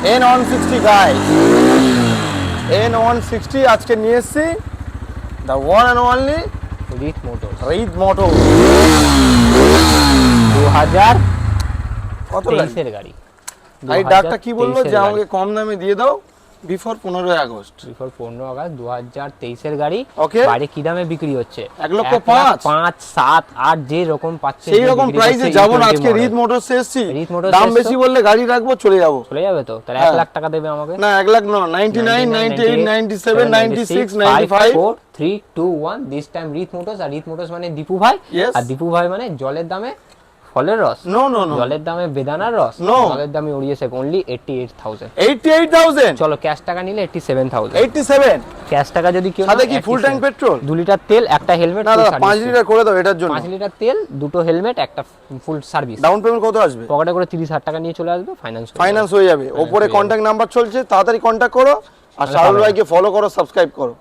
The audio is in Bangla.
N160 গাইস, N160 আজকে নিয়ে এসেছি, the one and only writ motor. Writ motor 2023 এর গাড়ি। এই ডাকটা কি বললো যে আমাকে কম দামে দিয়ে দাও বিফোর 15 আগস্ট। বিফোর 15 আগস্ট 2023 এর গাড়ি। ওকে, বাইরে কি দামে বিক্রি হচ্ছে? 1,05,000 5 7 8 যে রকম পাচ্ছে সেই রকম প্রাইসে যাব না। আজকে রিট মোটরস এসেছি, দাম বেশি বললে গাড়ি রাখবো চলে যাব। চলে যাবে তো তাহলে 1 লাখ টাকা দেবে আমাকে? না 1 লাখ না, 99 98 97 96 95 4 3 2 1। This time Rit motors. আর রিট মোটরস মানে দীপু ভাই। আর দীপু ভাই মানে জলের দামে ফলের রস। নো নো নো, জলের দামে বেদানার রস। জলের দামে ওরিয়েছে অনলি 88,000। 88,000 চলো ক্যাশ টাকা নিলে 87,000। 87 ক্যাশ টাকা যদি কেউ সাথে কি ফুল ট্যাঙ্ক পেট্রোল? 2 লিটার তেল, একটা হেলমেট। না দাদা 5 লিটার করে দাও এটার জন্য। 5 লিটার তেল, দুটো হেলমেট, একটা ফুল সার্ভিস। ডাউন পেমেন্ট কত আসবে? পকেটে করে 30,000 টাকা নিয়ে চলে আসবে, ফাইনান্স হয়ে যাবে। উপরে কন্টাক্ট নাম্বার চলছে, তাড়াতাড়ি কন্টাক্ট করো। আর শাহুল ভাইকে ফলো করো, সাবস্ক্রাইব করো।